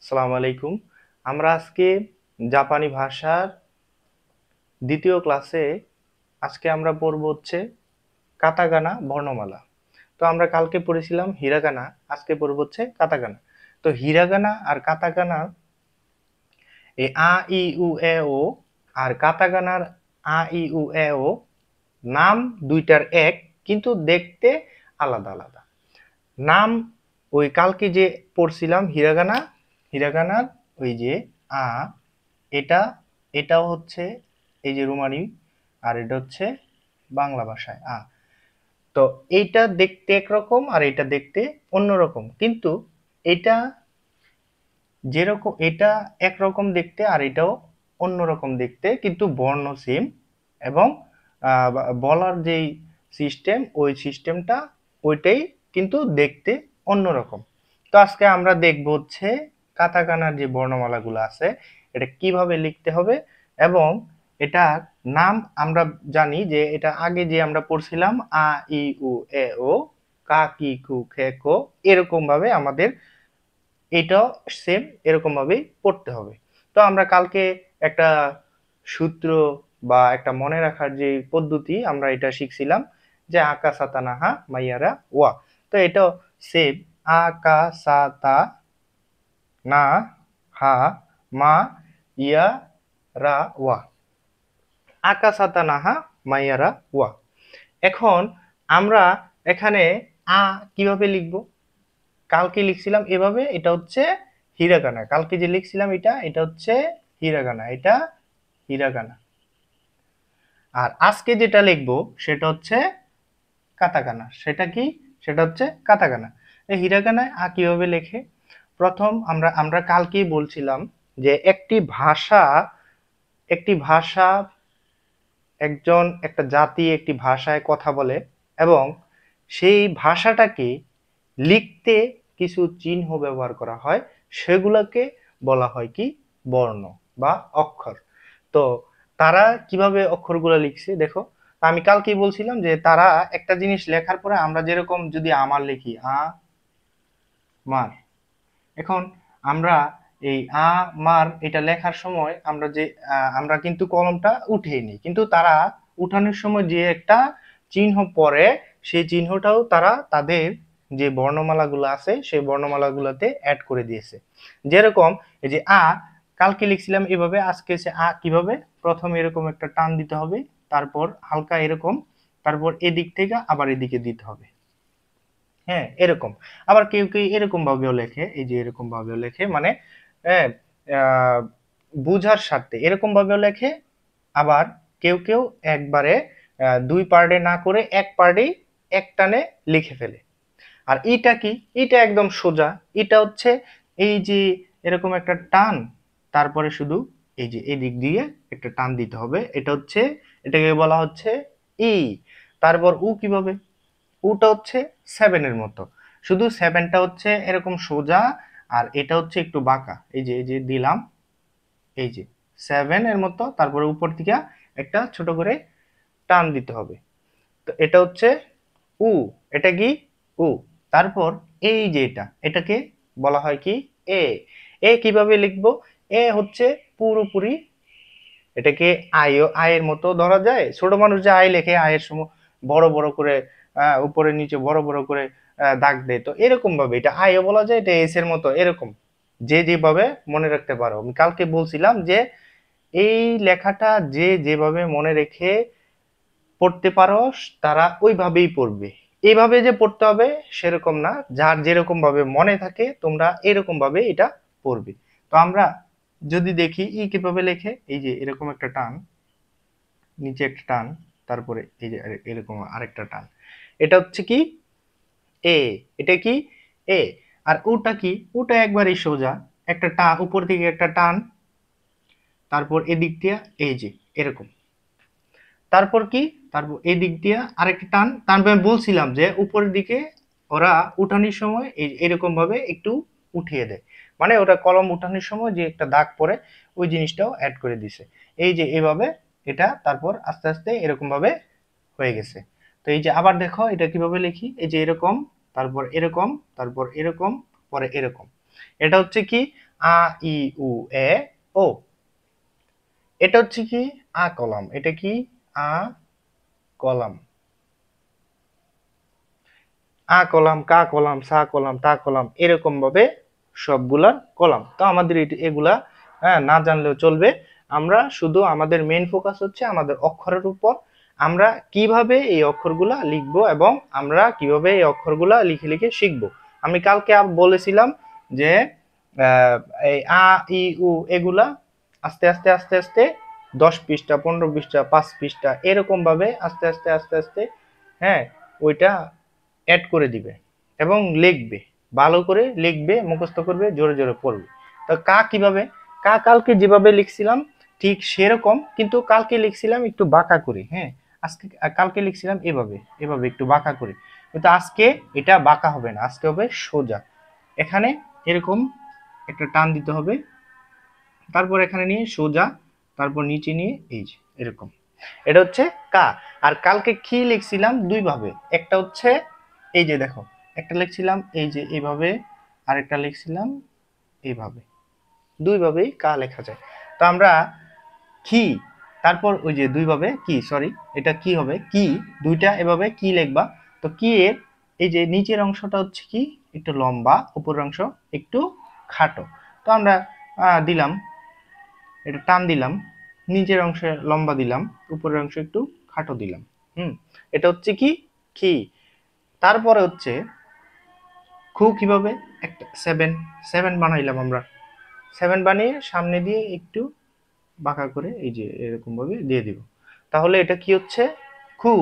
আসসালামু আলাইকুম। আমরা আজকে জাপানি ভাষার দ্বিতীয় ক্লাসে আজকে আমরা পড়ব হচ্ছে কাতাকানা বর্ণমালা। তো আমরা কালকে পড়েছিলাম হিরাগানা, আজকে পড়ব হচ্ছে কাতাকানা। তো হিরাগানা আর কাতাকানা এই আ ই উ এ ও আর কাতাকানার আ ই উ এ ও নাম দুইটার এক, কিন্তু দেখতে আলাদা আলাদা। নাম ওই কালকে যে পড়ছিলাম হিরাগানা, হিরাগানার ওই যে আ, এটা এটাও হচ্ছে এই যে রোমানি, আর এটা হচ্ছে বাংলা ভাষায় আ। তো এইটা দেখতে একরকম আর এটা দেখতে অন্যরকম, কিন্তু এটা যেরকম এটা একরকম দেখতে আর এটাও অন্যরকম দেখতে, কিন্তু বর্ণ সেম এবং বলার যেই সিস্টেম ওই সিস্টেমটা ওইটাই, কিন্তু দেখতে অন্যরকম। তো আজকে আমরা দেখব হচ্ছে কাতাকানার যে বর্ণমালাগুলো আছে এটা কিভাবে লিখতে হবে, এবং এটার নাম আমরা জানি যে এটা আগে যে আমরা পড়ছিলাম আ ই উ এ ও কা কি কু খে কো, এরকম ভাবে আমাদের এটাও সেম এরকম ভাবেই পড়তে হবে। তো আমরা কালকে একটা সূত্র বা একটা মনে রাখার যে পদ্ধতি আমরা এটা শিখছিলাম, যে আকা সাতানাহা মাইয়ারা ওয়া। তো এটাও সেম, আকা সাতা না হা মা ইয়া রা ওয়া, আকা সাতানাহা মাইয়ারা ওয়া। এখন আমরা এখানে আ কিভাবে লিখবো? কালকে লিখছিলাম এভাবে, এটা হচ্ছে হিরাগানা। কালকে যে লিখছিলাম এটা এটা হচ্ছে হিরাগানা, এটা হিরাগানা। আর আজকে যেটা লিখবো সেটা হচ্ছে কাতাকানা। সেটা কি? সেটা হচ্ছে কাতাকানা। এই হিরাগানায় কিভাবে লেখে? প্রথম আমরা আমরা কালকেই বলছিলাম যে একটি ভাষা একটা জাতি একটি ভাষায় কথা বলে, এবং সেই ভাষাটাকে লিখতে কিছু চিহ্ন ব্যবহার করা হয়, সেগুলোকে বলা হয় কি? বর্ণ বা অক্ষর। তো তারা কিভাবে অক্ষরগুলো লিখছে দেখো। আমি কালকেই বলছিলাম যে তারা একটা জিনিস লেখার পরে আমরা যেরকম যদি আমার লিখি মার, এখন আমরা এই মার এটা লেখার সময় আমরা কিন্তু কলমটা উঠিয়ে নিই, কিন্তু তারা উঠানোর সময় যে একটা চিহ্ন পরে, সেই চিহ্নটাও তারা তাদের যে বর্ণমালাগুলো আছে সেই বর্ণমালাগুলোতে অ্যাড করে দিয়েছে। যেরকম এই যে কালকে লিখছিলাম এভাবে, আজকে সে কিভাবে? প্রথমে এরকম একটা টান দিতে হবে, তারপর হালকা এরকম, তারপর এদিক থেকে আবার এদিকে দিতে হবে। হ্যাঁ, এরকম। আবার কেউ কেউ এরকম ভাবেও লেখে, এই যে এরকম ভাবেও লেখে, মানে হ্যাঁ, আহ, বুঝার স্বার্থে এরকম ভাবেও লেখে। আবার কেউ কেউ একবারে দুই পার্টে না করে এক পার্টেই এক টানে লিখে ফেলে। আর এটা কি? এটা একদম সোজা। এটা হচ্ছে এই যে এরকম একটা টান, তারপরে শুধু এই যে এদিক দিয়ে একটা টান দিতে হবে, এটা হচ্ছে, এটাকে বলা হচ্ছে ই। তারপর কিভাবে? উটা হচ্ছে সেভেনের মতো, শুধু সেভেনটা হচ্ছে এরকম সোজা, আর এটা হচ্ছে একটু বাঁকা। এই যে দিলাম, এই যে সেভেন এর মতো, তারপরে উপর থেকে একটা ছোট করে টান দিতে হবে। তো এটা হচ্ছে উ। এটা কি? উ। তারপর এই যে এটাকে বলা হয় কি? এ। এ কিভাবে লিখবো? এ হচ্ছে পুরোপুরি, এটাকে আয়ের মতো ধরা যায়। ছোট মানুষ যে আয় লেখে, আয়ের সময় বড় বড় করে উপরে নিচে বড় বড় করে দাগ দেয়, তো এরকম ভাবে এটা আয়ও বলা যায়, এটা এস এর মতো এরকম। যে যেভাবে মনে রাখতে পারো, আমি কালকে বলছিলাম যে এই লেখাটা যে যেভাবে মনে রেখে পড়তে পারো তারা ওইভাবেই পড়বে। এইভাবে যে পড়তে হবে সেরকম না, যার যেরকম ভাবে মনে থাকে তোমরা এরকম ভাবে এটা পড়বে। তো আমরা যদি দেখি কিভাবে লেখে, এই যে এরকম একটা টান, নিচে একটা টান, তারপরে এই যে এরকম আরেকটা টান, এটা হচ্ছে কি? এ। এটা কি? এ। আর ওটা কি? ওটা একবারই সোজা, একটা টান উপর থেকে একটা টান, তারপর এদিক দিয়ে এই যে এরকম, তারপর কি? তারপর এই দিক দিয়ে আরেকটা টান। তারপর আমি বলছিলাম যে উপরের দিকে ওরা উঠানোর সময় এরকম ভাবে একটু উঠিয়ে দেয়, মানে ওরা কলম উঠানোর সময় যে একটা দাগ পড়ে ওই জিনিসটাও অ্যাড করে দিছে। এই যে এভাবে এটা, তারপর আস্তে আস্তে এরকম ভাবে হয়ে গেছে। তো এই যে আবার দেখো এটা কিভাবে লিখি, এই যে এরকম, তারপর এরকম, তারপর এরকম, পরে এরকম। এটা হচ্ছে কি? আ ই উ এ ও। এটা হচ্ছে কি আ কলাম, এটা কি আ কলাম। আ কলাম, কা কলাম, সা কলাম, তা কলাম, এরকম ভাবে সবগুলার কলাম। তো আমাদের এগুলা না জানলেও চলবে। আমরা শুধু আমাদের মেইন ফোকাস হচ্ছে আমাদের অক্ষরের উপর। আমরা কিভাবে এই অক্ষরগুলা লিখবো এবং আমরা কিভাবে এই অক্ষরগুলা লিখে লিখে শিখবো। আমি কালকে বলেছিলাম যে আহ, এই আ ই উ এগুলা আস্তে আস্তে আস্তে আস্তে 10 পৃষ্ঠা, 15 পৃষ্ঠা, 5 পৃষ্ঠা এরকম ভাবে আস্তে আস্তে আস্তে আস্তে, হ্যাঁ, ওইটা অ্যাড করে দিবে এবং লিখবে, ভালো করে লিখবে, মুখস্থ করবে, জোরে জোরে পড়বে। তো কা কিভাবে, কা কালকে যেভাবে লিখছিলাম ঠিক সেরকম, কিন্তু কালকে লিখছিলাম একটু বাঁকা করে, হ্যাঁ, আজকে কালকে লিখছিলাম এভাবে এভাবে একটু বাঁকা করে, কিন্তু আজকে এটা বাঁকা হবে না, আজকে হবে সোজা। এখানে এরকম একটা টান দিতে হবে, তারপর এখানে নিয়ে সোজা, তারপর নিচে নিয়ে এই যে এরকম। এটা হচ্ছে কা। আর কালকে কি লিখছিলাম দুই ভাবে, একটা হচ্ছে এই যে দেখো, একটা লিখছিলাম এই যে এইভাবে, আর একটা লিখছিলাম এইভাবে। দুই ভাবেই কা লেখা যায়। তো আমরা কি, তারপর ওই যে দুই ভাবে কি, সরি, এটা কি হবে কি, দুইটা এভাবে কি লিখবা। তো কি এর এই যে নিচের অংশটা হচ্ছে কি একটু লম্বা, উপরের অংশ একটু খাটো। তো আমরা দিলাম, এটা টান দিলাম, নিচের অংশে লম্বা দিলাম, উপরের অংশ একটু খাটো দিলাম। হুম, এটা হচ্ছে কি কি। তারপরে হচ্ছে খু কিভাবে, একটা সেভেন, সেভেন বানাইলাম আমরা, সেভেন বানিয়ে সামনে দিয়ে একটু বাঁকা করে এই যে এরকম ভাবে দিয়ে দিব, তাহলে এটা কি হচ্ছে খু।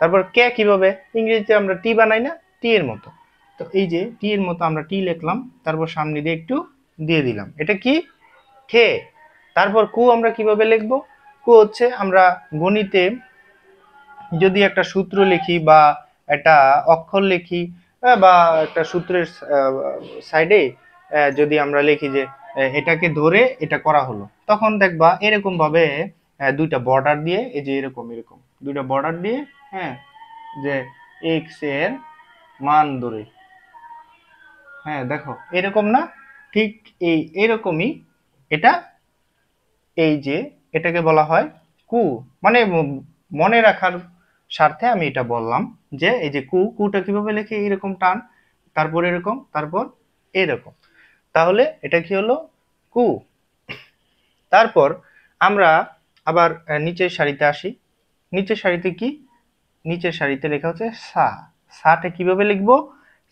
তারপর কে কিভাবে, ইংরেজিতে আমরা টি বানাই না, টি এর মতো। তো এই যে টি এর মতো আমরা টি লিখলাম, তারপর সামনে দিয়ে একটু দিয়ে দিলাম, এটা কি খে। তারপর কু আমরা কিভাবে লিখব, কু হচ্ছে আমরা গণিতে যদি একটা সূত্র লিখি বা একটা অক্ষর লিখি, বা একটা সূত্রের সাইডে যদি আমরা লিখি যে এটাকে ধরে এটা করা হলো, তখন দেখবা এরকম ভাবে দুইটা বর্ডার দিয়ে এই যে এরকম এরকম দুইটা বর্ডার দিয়ে, হ্যাঁ, যে এক্স এর মান ধরে, হ্যাঁ দেখো এরকম না, ঠিক এই এরকমই এটা, এই যে এটাকে বলা হয় কু। মানে মনে রাখার স্বার্থে আমি এটা বললাম যে এই যে কু, কুটা কিভাবে লেখে এরকম টান, তারপর এরকম, তারপর এরকম, তাহলে এটা কি হলো কু। তারপর আমরা আবার নিচের সারিতে আসি। নিচের সারিতে কি, নিচের সারিতে লেখা হচ্ছে সা। সাটা কিভাবে লিখবো,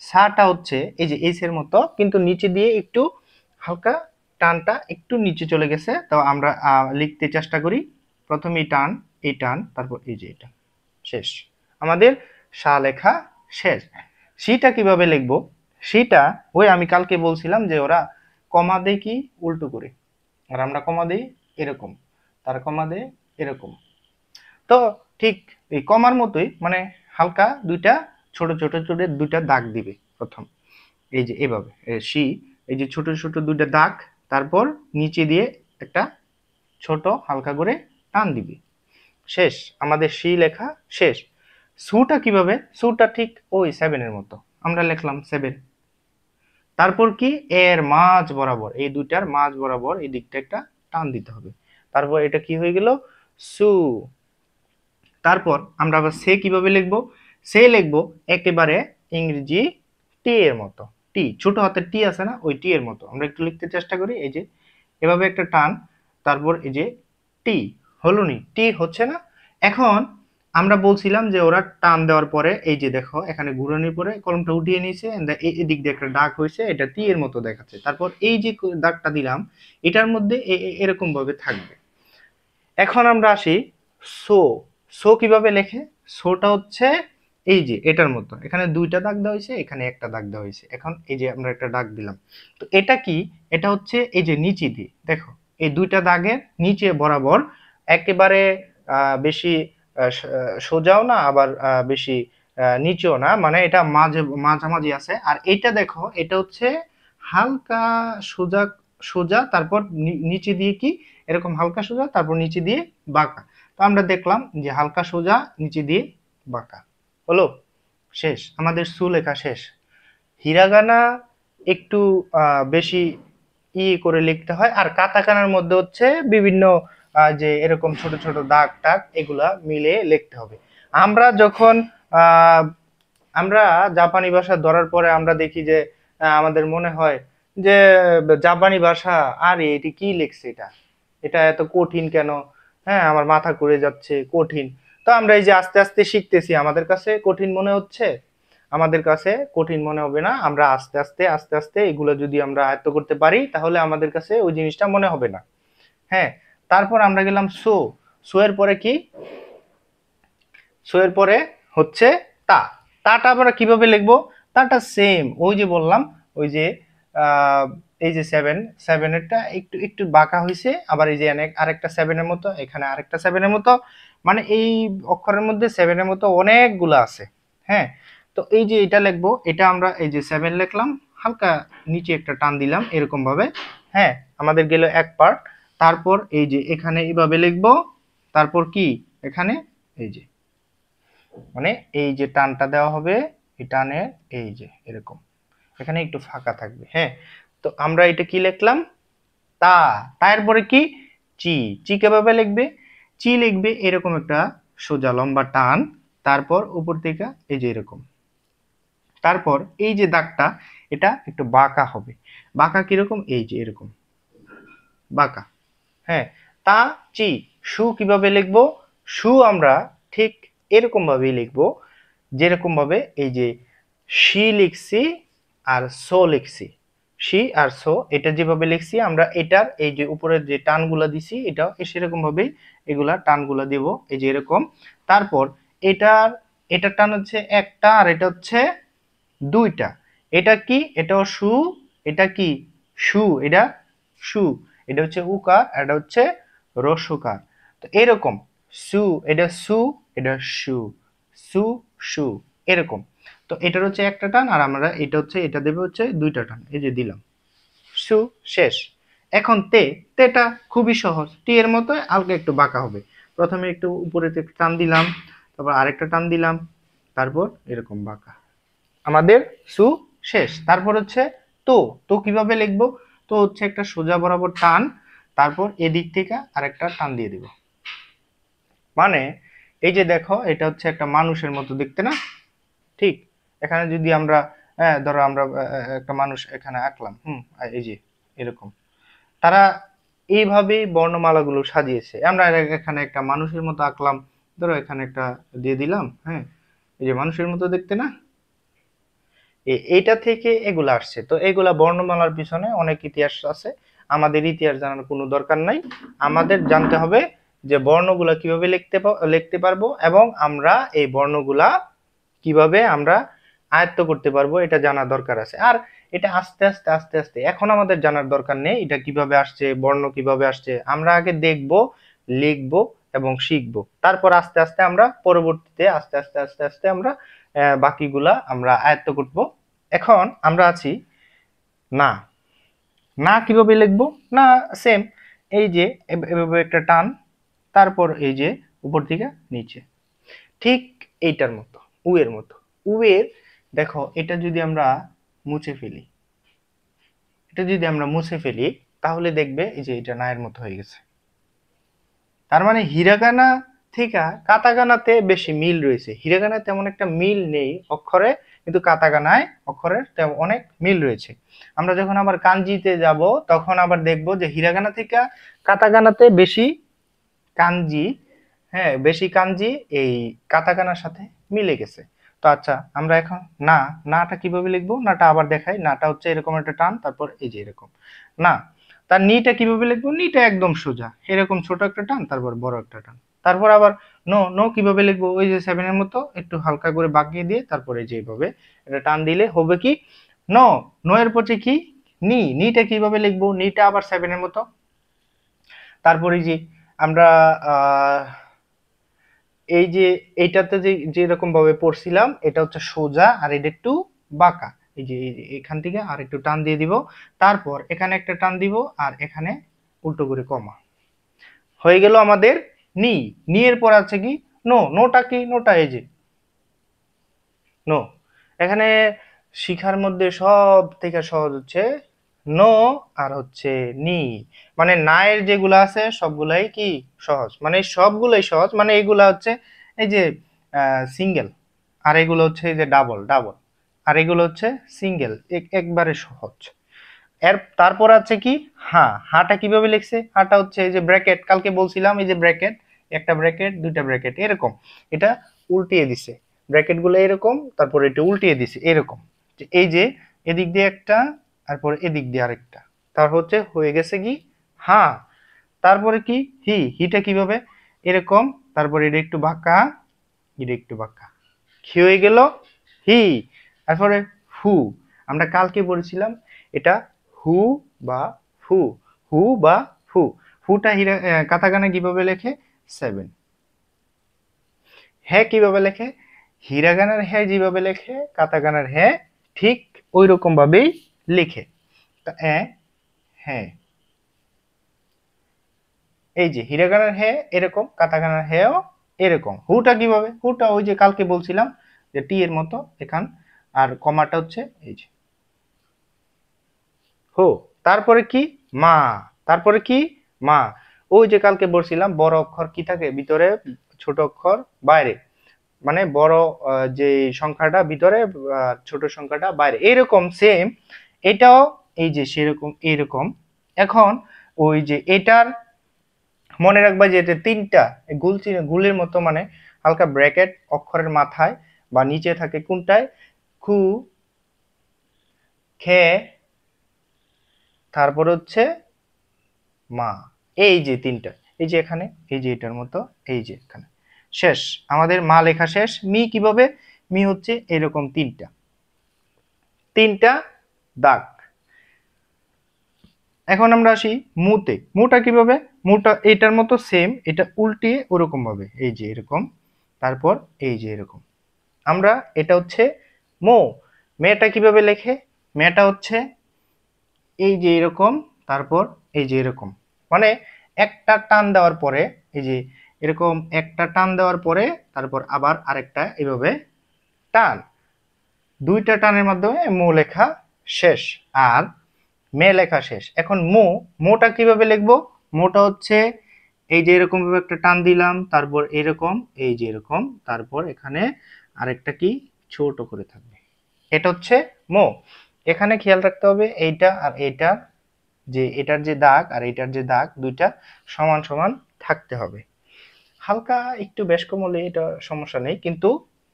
সাটা হচ্ছে এই যে এস এর মতো, কিন্তু নিচে দিয়ে একটু হালকা টানটা একটু নিচে চলে গেছে। তো আমরা লিখতে চেষ্টা করি, প্রথমে এই টান, তারপর এই যে এটা, শেষ, আমাদের সা লেখা শেষ। সিটা কিভাবে লিখবো, সিটা ওই আমি কালকে বলছিলাম যে ওরা কমা দেয় কি উল্টো করে, আর আমরা কমা দেই এরকম, তার কমা দেয় এরকম। তো ঠিক এই কমার মতোই, মানে হালকা দুইটা ছোট ছোট ছোট দুইটা দাগ দিবে প্রথম, এই যে এভাবে সি, এই যে ছোট ছোট দুইটা দাগ, তারপর নিচে দিয়ে একটা ছোট হালকা করে টান দিবে, শেষ, আমাদের সি লেখা শেষ। সুটা কিভাবে, সুটা ঠিক ওই সেভেনের মতো, আমরা লিখলাম সেভেন, তারপর কি এর মাঝ বরাবর, এই দুইটার মাঝ বরাবর এই দিকটা একটা টান দিতে হবে, তারপর এটা কি হয়ে গেল সু। তারপর আমরা আবার সে কিভাবে লিখবো, সে লিখবো একেবারে ইংরেজি টি এর মতো, টি ছোট হাতের টি আছে না, ওই টি এর মতো আমরা একটু লিখতে চেষ্টা করি, এই যে এভাবে একটা টান, তারপর এই যে টি, হলো নি, টি হচ্ছে না। এখন আমরা বলছিলাম যে ওরা টান দেওয়ার পরে এই যে দেখো এখানে ঘুরানোর পরে কলমটা উঠিয়ে নিয়েছে, এই দিক দিয়ে একটা দাগ হয়েছে, এটা টি এর মতো দেখাচ্ছে, তারপর এই যে দাগটা দিলাম এটার মধ্যে এরকম ভাবে থাকবে। এখন আমরা আসি সো। সো কিভাবে লেখে, সোটা হচ্ছে এই যে এটার মতো, এখানে দুইটা দাগ দেওয়া হয়েছে, এখানে একটা দাগ দেওয়া হয়েছে, এখন এই যে আমরা একটা দাগ দিলাম। তো এটা কি, এটা হচ্ছে এই যে নিচে দিয়ে দেখো এই দুইটা দাগের নিচে বরাবর, একেবারে বেশি সোজাও না, আবার বেশি নিচেও না, মানে এটা মাঝে মাঝামাঝি আছে। আর এটা দেখো এটা হচ্ছে হালকা সোজা, সোজা, তারপর নিচে দিয়ে কি এরকম হালকা সোজা, তারপর নিচে দিয়ে বাঁকা। তো আমরা দেখলাম যে হালকা সোজা নিচে দিয়ে বাঁকা, হলো শেষ, আমাদের সু লেখা শেষ। হিরাগানা একটু বেশি করে লিখতে হয়। আর কাতাকানার মধ্যে হচ্ছে বিভিন্ন যে এরকম ছোট ছোট দাগ টাগ এগুলা মিলে লিখতে হবে। আমরা যখন আহ, আমরা জাপানি ভাষা ধরার পরে আমরা দেখি যে আমাদের মনে হয় যে জাপানি ভাষা, আরে এটি কি লিখছে, এটা এটা এত কঠিন কেন, হ্যাঁ আমার মাথা ঘুরে যাচ্ছে, কঠিন। তো আমরা এই যে আস্তে আস্তে শিখতেছি, আমাদের কাছে কঠিন মনে হচ্ছে? আমাদের কাছে কঠিন মনে হবে না। আমরা আস্তে আস্তে আস্তে আস্তে এগুলো যদি আমরা আয়ত্ত করতে পারি তাহলে আমাদের কাছে ওই জিনিসটা মনে হবে না। হ্যাঁ, তারপর আমরা গেলাম সো। সো এর পরে কি? সো এর পরে হচ্ছে তা। তাটা আমরা কিভাবে লিখবো? তাটা সেম ওই যে বললাম, ওই যে আহ, এই যে সেভেন, সেভেনেরটা একটু একটু বাঁকা হয়েছে, আবার এই যে আরেকটা সেভেনের মতো, এখানে আরেকটা সেভেনের মতো, মানে এই অক্ষরের মধ্যে সেভেনের মতো অনেকগুলো আছে। হ্যাঁ, তো এই যে এটা লিখবো, এটা আমরা এই যে সেভেন লিখলাম, হালকা নিচে একটা টান দিলাম এরকম ভাবে। হ্যাঁ, আমাদের গেল এক পার্ট। তারপর এই যে এখানে এইভাবে লিখবো, তারপর কি এখানে এই যে মানে এই যে টানটা দেওয়া হবে, এই টানে এই যে এরকম এখানে একটু ফাঁকা থাকবে। হ্যাঁ, তো আমরা এটা কি লিখলাম? তা। তার পরে কি? চি। চি কিভাবে লিখবে? চি লিখবে এরকম একটা সোজা লম্বা টান, তারপর উপর থেকে এই যে এরকম, তারপর এই যে দাগটা এটা একটু বাঁকা হবে। বাঁকা কিরকম? এই যে এরকম বাঁকা। হ্যাঁ, তা চি। সু কিভাবে লিখবো? সু আমরা ঠিক এরকম ভাবেই লিখবো, যেরকম ভাবে এই যে শি লিখছি আর সো লিখছি, শি আর সো এটা যেভাবে লিখছি আমরা, এটার এই যে উপরের যে টানগুলা দিছি এটাও সেরকম ভাবেই এগুলা টানগুলা দিব এই যে এরকম। তারপর এটার এটার টান হচ্ছে একটা, আর এটা হচ্ছে দুইটা। এটা কি? এটাও সু। এটা কি? সু। এটা সু। এটা হচ্ছে উকার, এটা হচ্ছে রস্যকার। তো এরকম সু, এটা সু, এটা সু, সু সু এরকম। তো এটার হচ্ছে একটা টান, আর আমরা এটা হচ্ছে এটা দেবে হচ্ছে দুইটা টান, এই যে দিলাম সু। শেষ। এখন তে। তেটা খুবই সহজ, টি এর মতো হালকা একটু বাঁকা হবে। প্রথমে একটু উপরে টান দিলাম, তারপর আরেকটা টান দিলাম, তারপর এরকম বাঁকা। আমাদের সু শেষ। তারপর হচ্ছে তো। তো কিভাবে লিখবো? তো হচ্ছে একটা সোজা বরাবর টান, তারপর এদিক থেকে আরেকটা টান দিয়ে দিব। মানে এই যে দেখো, এটা হচ্ছে একটা মানুষের মতো দেখতে না? ঠিক এখানে যদি আমরা ধরো আমরা একটা মানুষ এখানে আঁকলাম, এই যে এরকম তারা এইভাবেই বর্ণমালাগুলো সাজিয়েছে। আমরা এখানে একটা মানুষের মতো আঁকলাম, ধরো এখানে একটা দিয়ে দিলাম। হ্যাঁ, এই যে মানুষের মতো দেখতে না? এইটা থেকে এগুলা আসছে। তো এগুলা বর্ণমালার পিছনে অনেক ইতিহাস আছে, আমাদের ইতিহাস জানার কোনো দরকার নাই। আমাদের জানতে হবে যে বর্ণগুলা কিভাবে লিখতে পারবো, এবং আমরা এই বর্ণগুলা কিভাবে আমরা আয়ত্ত করতে পারবো এটা জানার দরকার আছে। আর এটা আস্তে আস্তে আস্তে আস্তে, এখন আমাদের জানার দরকার নেই এটা কিভাবে আসছে, বর্ণ কিভাবে আসছে। আমরা আগে দেখবো, লিখবো এবং শিখবো, তারপর আস্তে আস্তে আমরা পরবর্তীতে আস্তে আস্তে আস্তে আস্তে আমরা বাকিগুলা আমরা আয়ত্ত করব। এখন আমরা আছি না। না কিভাবে লিখবো? না সেম, এই যে এভাবে একটা টান, তারপর এই যে উপর থেকে নিচে, ঠিক এইটার মতো, উ এর মতো। উ এর দেখো, এটা যদি আমরা মুছে ফেলি, এটা যদি আমরা মুছে ফেলি তাহলে দেখবে এই যে এটা না এর মতো হয়ে গেছে। তার মানে হিরাগানা থেকে কাতাকানাতে বেশি মিল রয়েছে। হিরাগানায় তেমন একটা মিল নেই অক্ষরে, কিন্তু কাতাকানায় অক্ষরের তেমন অনেক মিল রয়েছে। আমরা যখন আবার কাঞ্জিতে যাব তখন আবার দেখব যে হিরাগানা থেকে কাতাকানাতে বেশি কাঞ্জি, হ্যাঁ বেশি কাঞ্জি এই কাতাকানার সাথে মিলে গেছে। তো আচ্ছা, আমরা এখন না, নাটা কিভাবে লিখবো? নাটা আবার দেখাই। নাটা হচ্ছে এরকম একটা টান, তারপর এই যে এরকম না। তার নিটা কিভাবে লিখবো? নিটা একদম সোজা, এরকম ছোট একটা টান, তারপর বড় একটা টান। তারপর আবার নো। নো কিভাবে লিখবো? ওই যে সেভেনের মতো একটু হালকা করে বাঁকিয়ে দিয়ে তারপরে যে এইভাবে এটা টান দিলে হবে কি নো। নো এর পরে কি? নি। নিটা কিভাবে লিখবো? নিটা আবার সেভেনের মতো। তারপরে যে আমরা আহ এই যে এইটাতে যে যেরকম ভাবে পড়ছিলাম, এটা হচ্ছে সোজা আর এটা একটু বাঁকা। এই যে এখান থেকে আর একটু টান দিয়ে দিব, তারপর এখানে একটা টান দিব, আর এখানে উল্টো করে কমা। হয়ে গেল আমাদের নি। নি এর পর আছে কি নো। নোটা কি? নোটা এই যে নো। এখানে শিখার মধ্যে সব থেকে সহজ হচ্ছে নো আর হচ্ছে নি, মানে না এর যেগুলো আছে সবগুলাই কি সহজ, মানে সবগুলাই সহজ, মানে এগুলা হচ্ছে এই যে সিঙ্গেল, আর এগুলো হচ্ছে এই যে ডাবল ডাবল, আর এগুলো হচ্ছে সিঙ্গেল, একবারে সহজ। এর তারপর আছে কি হা, হাটা কিভাবে লিখছে, হাটা হচ্ছে এই যে ব্র্যাকেট, কালকে বলছিলাম এই যে ব্র্যাকেট, একটা ব্র্যাকেট দুইটা ব্র্যাকেট এরকম, এটা উল্টিয়ে দিছে, ব্র্যাকেট গুলো এরকম, তারপর এটা উল্টিয়ে দিছে এরকম, এই যে এদিক দিয়ে একটা, তারপর এদিক দিয়ে আরেকটা, তার হচ্ছে হয়ে গেছে কি হা। তারপরে কি হি, হিটা কিভাবে এরকম, তারপর এটা একটু বাঁকা, এটা একটু বাঁকা, কি হয়ে গেল হি। তারপরে হু, আমরা কালকে বলেছিলাম এটা হু বা ফু, হু বা ফু, ফুটা কাতাকানা কিভাবে লেখে 7। হ্যাঁ কিভাবে লেখে, হিরাগানার হ্যাঁ যেভাবে লেখে কাতাকানার হ্যাঁ ঠিক ওই রকম ভাবেই লিখে। হ্যাঁ, এই যে হিরাগানার হ্যাঁ এরকম, কাতাকানার হ্যাঁও এরকম। হুটা কিভাবে, হুটা ওই যে কালকে বলছিলাম যে টি এর মতো এখান, আর কমাটা হচ্ছে এই যে হো। তারপরে কি মা, তারপরে কি মা, ওই যে কালকে বলছিলাম বড় অক্ষর কি থাকে ভিতরে, ছোট অক্ষর বাইরে, মানে বড় যে সংখ্যাটা ভিতরে, ছোট সংখ্যাটা বাইরে, এরকম সেম এটাও এই যে সেরকম এরকম। এখন ওই যে এটার মনে রাখবা যে এটা তিনটা গুল গুলের মতো, মানে হালকা ব্র্যাকেট অক্ষরের মাথায় বা নিচে থাকে কোনটায়, খু, খে, তারপর হচ্ছে মা, এই যে তিনটা, এই যে এখানে, এই যে এটার মতো, এই যে এখানে শেষ, আমাদের মা লেখা শেষ। মি কিভাবে, মি হচ্ছে এরকম তিনটা, তিনটা দাগ। এখন আমরা আসি মুতে, মুটা কিভাবে, মুটা এটার মতো সেম, এটা উল্টিয়ে ওরকম ভাবে এই যে এরকম, তারপর এই যে এরকম। আমরা এটা হচ্ছে মো, মেয়েটা কিভাবে লেখে, মেয়েটা হচ্ছে এই যে এরকম, তারপর এই যে এরকম, মানে একটা টান দেওয়ার পরে এই যে এরকম একটা টান দেওয়ার পরে তারপর আবার আরেকটা এভাবে টান, দুইটা টানের মাধ্যমে মো লেখা শেষ, আর মে লেখা শেষ। এখন মো, মোটা কিভাবে লিখবো, মোটা হচ্ছে এই যে এরকম ভাবে একটা টান দিলাম, তারপর এরকম এই যে এরকম, তারপর এখানে আরেকটা কি ছোট করে থাকবে, এটা হচ্ছে মো। এখানে খেয়াল রাখতে হবে এইটা আর এইটা, যে এটার যে দাগ আর এটার যে দাগ দুইটা সমান সমান থাকতে হবে। হালকা একটু বেশ কম হলে এটা সমস্যা নেই, কিন্তু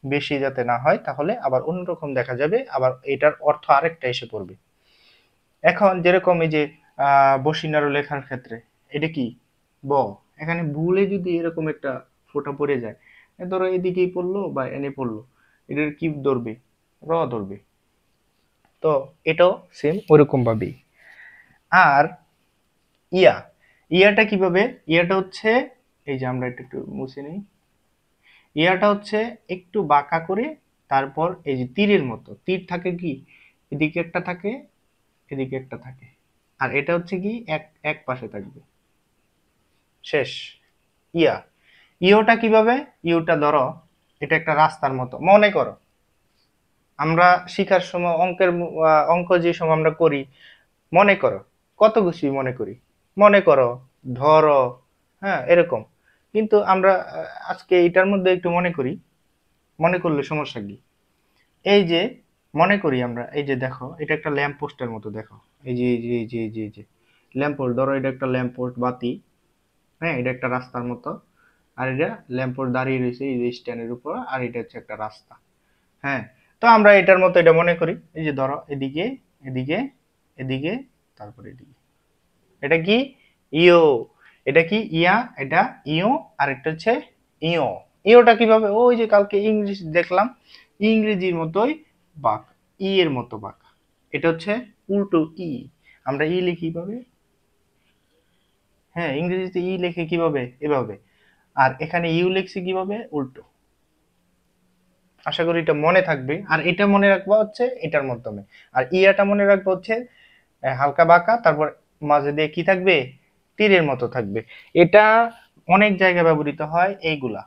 বেশি যাতে না হয়, তাহলে আবার অন্যরকম দেখা যাবে, আবার এটার অর্থ আরেকটা এসে পড়বে। এখন যেরকম এই যে বসিনারো লেখার ক্ষেত্রে এটা কি ব, এখানে ভুলে যদি এরকম একটা ফোঁটা পড়ে যায়, ধরো এদিকেই পড়লো বা এনে পড়লো, এটার কি ধরবে, র ধরবে। তো এটাও সেম ওইরকম ভাবেই। আর ইয়া, ইয়াটা কিভাবে, ইয়াটা হচ্ছে এই যে আমরা এটা একটু মুছে নিই, ইয়াটা হচ্ছে একটু বাঁকা করে, তারপর এই যে তীরের মতো, তীর থাকে কি এদিকে একটা থাকে, এদিকে একটা থাকে, আর এটা হচ্ছে কি এক এক পাশে থাকবে, শেষ। ইয়া, ইওটা কিভাবে, ইওটা ধরো এটা একটা রাস্তার মতো, মনে করো আমরা শিখার সময় অঙ্ক যে সময় আমরা করি, মনে করো কত কিছুই মনে করি, মনে করো, ধরো, হ্যাঁ এরকম, কিন্তু আমরা আজকে এটার মধ্যে একটু মনে করি, মনে করলে সমস্যা কি, এই যে মনে করি আমরা, এই যে দেখো এটা একটা ল্যাম্প পোস্টের মতো, দেখো এই যে এই যে এই যে এই যে এই যে ল্যাম্প পোস্ট, ধরো এটা একটা ল্যাম্প পোস্ট বাতি, হ্যাঁ এটা একটা রাস্তার মতো, আর এটা ল্যাম্প পোস্ট দাঁড়িয়ে রয়েছে এই যে স্ট্যান্ডের উপর, আর এটা হচ্ছে একটা রাস্তা, হ্যাঁ। তো আমরা এটার মতো এটা মনে করি, এই যে ধরো এদিকে এদিকে এদিকে, তারপর এদিকে, এটা কি ইও, এটা কি ইয়া, এটা ইও, আর একটা হচ্ছে ইও। ইওটা কিভাবে, ওই যে কালকে ইংলিশ দেখলাম, ইংরেজির মতোই বাঁক, ই এর মতো বাঁক, এটা হচ্ছে উল্টো ই, আমরা ই লিখি কিভাবে, হ্যাঁ ইংরেজিতে ই লেখে কিভাবে এভাবে, আর এখানে ইউ লিখছি কিভাবে উল্টো। আশা করি এটা মনে থাকবে, আর এটা মনে রাখবা হচ্ছে এটার মাধ্যমে, আর ইয়াটা মনে রাখবা হচ্ছে হালকা বাঁকা, তারপর মাঝে দিয়ে কি থাকবে, তীরের মতো থাকবে। এটা অনেক জায়গায় ব্যবহৃত হয়, এইগুলা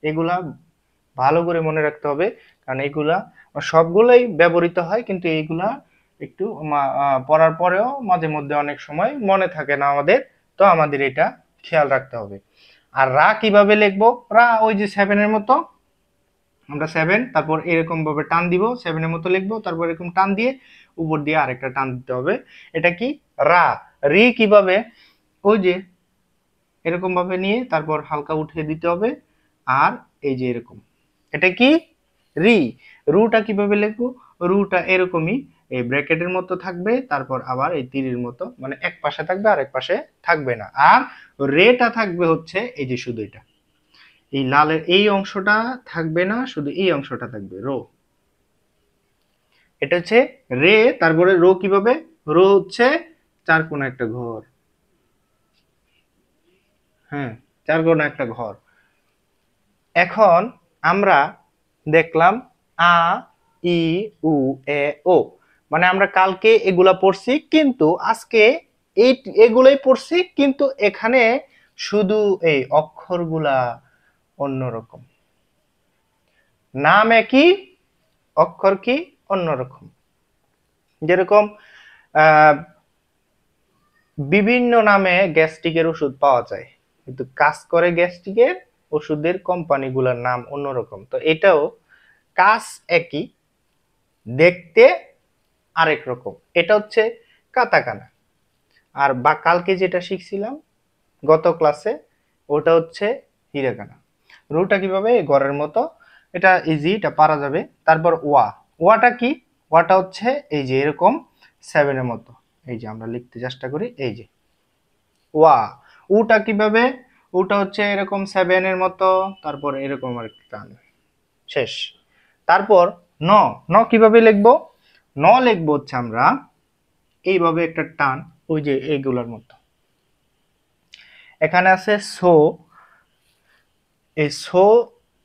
এগুলা ভালো করে মনে রাখতে হবে, কারণ এগুলা সবগুলাই ব্যবহৃত হয়, কিন্তু এইগুলা একটু পড়ার পরেও মাঝে মধ্যে অনেক সময় মনে থাকে না আমাদের, তো আমাদের এটা খেয়াল রাখতে হবে। আর রা কিভাবে লিখবো? রা ওই যে 7 এর মতো, আমরা 7 তারপর এরকম ভাবে টান দিব, 7 এর মতো লিখবো, তারপর এরকম টান দিয়ে উপর দিয়ে আরেকটা টান দিতে হবে। এটা কি? রা। রি কিভাবে? ওই যে এরকম ভাবে নিয়ে তারপর হালকা উঠিয়ে দিতে হবে, আর এই যে এরকম, এটা কি? রি। রুটা কিভাবে লিখবো? রুটা এরকমই, এই ব্র্যাকেটের মতো থাকবে, তারপর আবার এই তীরের মতো, মানে এক পাশে থাকবে আর এক পাশে থাকবে না। আর রেটা থাকবে হচ্ছে এই যে শুধু এটা, এই লালের এই অংশটা থাকবে না, শুধু এই অংশটা থাকবে, রো। এটা হচ্ছে রে। তারপরে রো কিভাবে? রো হচ্ছে চার কোণা একটা ঘর। হ্যাঁ, চার কোণা একটা ঘর। এখন আমরা দেখলাম আ, ই, উ, এ, ও, মানে আমরা কালকে এগুলা পড়ছি, কিন্তু আজকে এই এগুলাই পড়ছি, কিন্তু এখানে শুধু এই অক্ষরগুলা অন্যরকম, নাম একই, অক্ষর কি অন্যরকম। যেরকম আহ বিভিন্ন নামে গ্যাস্ট্রিকের ওষুধ পাওয়া যায়, কিন্তু কাজ করে গ্যাস্ট্রিকের ওষুধের কোম্পানিগুলোর নাম অন্যরকম। তো এটাও কাজ একই, দেখতে আরেক রকম। এটা হচ্ছে কাতাকানা। আর বা কালকে যেটা শিখছিলাম গত ক্লাসে, ওটা হচ্ছে হিরাকানা। রুটা কিভাবে? ঘরের মতো, এটা ইজি, এটা পারা যাবে। তারপর ওয়া। ওয়াটা কি? ওয়াটা হচ্ছে এই যে এরকম 7 এর মতো, এই যে আমরা লিখতে চেষ্টা করি, এই যে ওয়া। উটা কিভাবে? উটা হচ্ছে এরকম 7 এর মতো, তারপর এরকম আর টান, শেষ। তারপর ন। ন কিভাবে লিখবো? ন লিখবো হচ্ছে আমরা এইভাবে একটা টান, ওই যে এইগুলোর মতো। এখানে আছে সো, এই সো,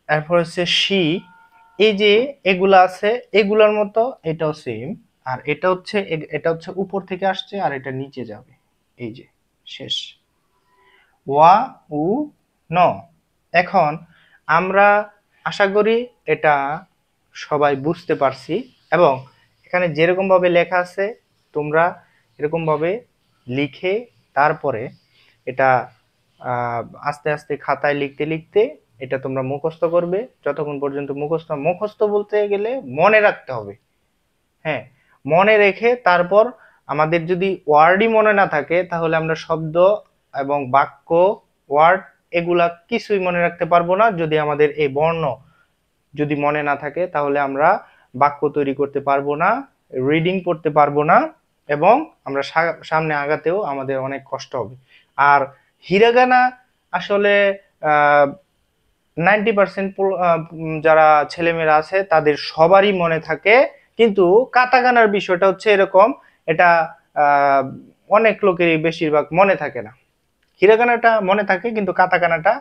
এরপর হচ্ছে শি, এই যে এগুলা আছে এগুলার মতো, এটাও সেম। আর এটা হচ্ছে এটা হচ্ছে উপর থেকে আসছে, আর এটা নিচে যাবে, এই যে শেষ। ওয়া, উ, ন। এখন আমরা আশা করি এটা সবাই বুঝতে পারছি, এবং এখানে যেরকম ভাবে লেখা আছে তোমরা এরকম ভাবে লিখে তারপরে এটা আস্তে আস্তে খাতায় লিখতে লিখতে এটা তোমরা মুখস্থ করবে। যতক্ষণ পর্যন্ত মুখস্থ, মুখস্থ বলতে গেলে মনে রাখতে হবে। হ্যাঁ, মনে রেখে তারপর আমাদের যদি ওয়ার্ডই মনে না থাকে, তাহলে আমরা শব্দ এবং বাক্য, ওয়ার্ড, এগুলা কিছুই মনে রাখতে পারবো না। যদি আমাদের এই বর্ণ যদি মনে না থাকে, তাহলে আমরা বাক্য তৈরি করতে পারবো না, রিডিং পড়তে পারবো না, এবং আমরা সামনে আগাতেও আমাদের অনেক কষ্ট হবে। আর হিরাগানা আসলে 90% যারা ছেলেমেয়েরা আছে তাদের সবারই মনে থাকে, কিন্তু কাতাকানার বিষয়টা হচ্ছে এরকম, এটা আহ, অনেক লোকেরই বেশিরভাগ মনে থাকে না। হিরাগানাটা মনে থাকে, কিন্তু কাতাকানাটা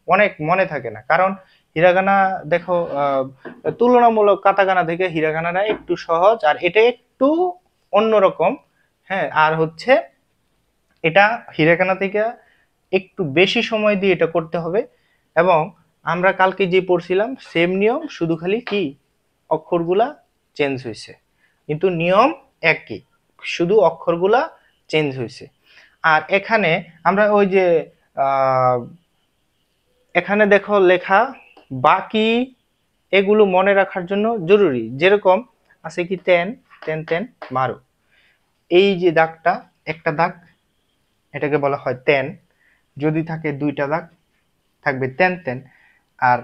অনেক মনে থাকে না। কারণ হিরাগানা দেখো তুলনামূলক কাতাকানা থেকে হিরাগানাটা একটু সহজ, আর এটা একটু অন্যরকম। হ্যাঁ, আর হচ্ছে এটা হিরাগানা থেকে একটু বেশি সময় দিয়ে এটা করতে হবে। এবং আমরা কালকে যে পড়ছিলাম সেম নিয়ম, শুধু খালি কি অক্ষরগুলা চেঞ্জ হয়েছে, কিন্তু নিয়ম একই, শুধু অক্ষরগুলা চেঞ্জ হয়েছে। আর এখানে আমরা ওই যে আহ, এখানে দেখো লেখা, বাকি এগুলো মনে রাখার জন্য জরুরি। যেরকম আছে কি তেন, তেন তেন মারো, এই যে দাগটা, একটা দাগ, এটাকে বলা হয় তেন। যদি থাকে দুইটা দাগ, থাকবে তেন তেন। আর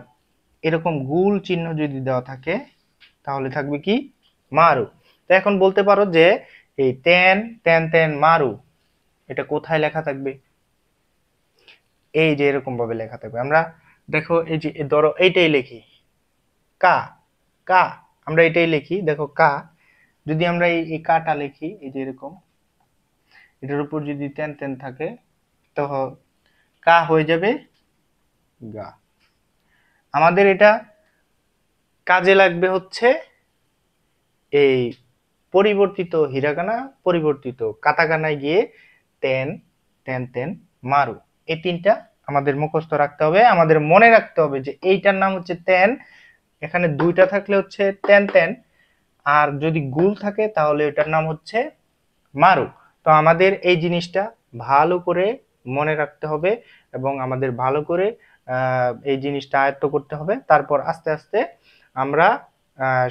এরকম গুল চিহ্ন যদি দেওয়া থাকে, তাহলে থাকবে কি মারু। তো এখন বলতে পারো যে এই তেন তেন তেন মারু, এটা কোথায় লেখা থাকবে? এই যে এরকম ভাবে লেখা থাকবে। আমরা দেখো এই যে ধরো এইটাই লিখি কা, কা, আমরা এটাই লিখি, দেখো কা। যদি আমরা এই কাটা লিখি, এই যে এরকম, এটার উপর যদি তেন তেন থাকে, তো কা হয়ে যাবে গা। আমাদের এটা কাজে লাগবে হচ্ছে এই পরিবর্তিত হিরাগানা, পরিবর্তিত কাতাকানায় গিয়ে তেন তেন তেন মারু, এই তিনটা আমাদের মুখস্থ রাখতে হবে। আমাদের মনে রাখতে হবে যে এইটার নাম হচ্ছে তেন, এখানে দুইটা থাকলে হচ্ছে তেন তেন, আর যদি গুল থাকে তাহলে এটার নাম হচ্ছে মারু। তো আমাদের এই জিনিসটা ভালো করে মনে রাখতে হবে এবং আমাদের ভালো করে এই জিনিসটা আয়ত্ত করতে হবে। তারপর আস্তে আস্তে আমরা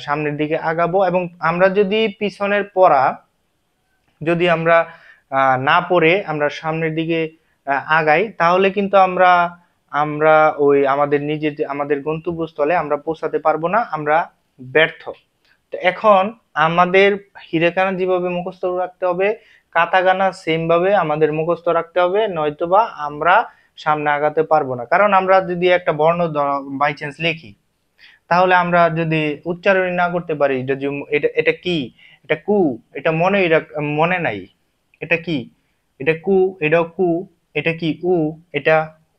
সামনের দিকে আগাবো এবং আমরা যদি পিছনের পড়া যদি আমরা না পড়ে আমরা সামনের দিকে আগাই তাহলে কিন্তু আমরা আমরা ওই আমাদের নিজের আমাদের গন্তব্যস্থলে আমরা পৌঁছাতে পারবো না, আমরা ব্যর্থ। তো এখন আমাদের হিরেকানা যেভাবে মুখস্থ রাখতে হবে, কাতাকানা সেম ভাবে আমাদের মুখস্থ রাখতে হবে, নয়তোবা আমরা সামনে আগাতে পারবো না। কারণ আমরা যদি একটা বর্ণ বাই চান্স লিখি তাহলে আমরা যদি উচ্চারণ না করতে পারি এটা এটা কি, এটা কু, এটা মনে নাই, এটা কি, এটা কু, এটা কু, এটা কি উ, এটা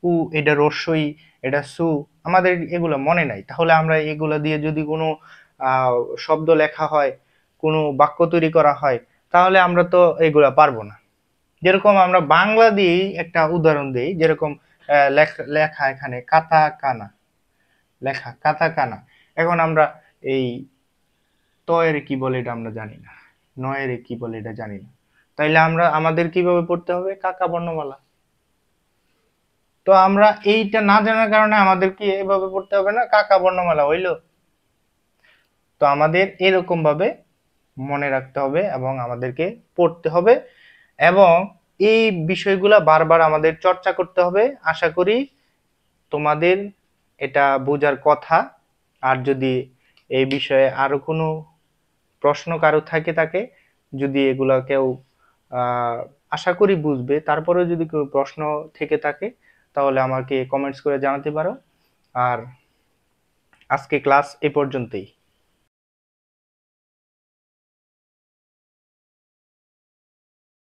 উ, এটা রস্যই, এটা সু, আমাদের এগুলো মনে নাই। তাহলে আমরা এগুলো দিয়ে যদি কোনো আহ শব্দ লেখা হয়, কোনো বাক্য তৈরি করা হয়, তাহলে আমরা তো এগুলা পারবো না। যেরকম আমরা বাংলা দিয়েই একটা উদাহরণ দিই, যেরকম লেখা এখানে কাতা কানা, লেখা কাতা কানা। এখন আমরা এই ত এর কি বলে এটা আমরা জানি না, ন এর কি বলে এটা জানি না, তাইলে আমরা আমাদের কিভাবে পড়তে হবে? কাকা বর্ণমালা। তো আমরা এইটা না জানার কারণে আমাদের কি এভাবে পড়তে হবে না, কাকা বর্ণমালা হইলো। তো আমাদের এরকম ভাবে মনে রাখতে হবে এবং আমাদেরকে পড়তে হবে এবং এই বিষয়গুলা বারবার আমাদের চর্চা করতে হবে। আশা করি তোমাদের এটা বোঝার কথা। আর যদি এই বিষয়ে আরো কোনো প্রশ্ন কারো থাকে, যদি এগুলা কেউ আশা করি বুঝবে, তারপরেও যদি কেউ প্রশ্ন থেকে থাকে তাহলে আমাকে কমেন্টস করে জানাতে পারো। আর আজকে ক্লাস এ পর্যন্তই।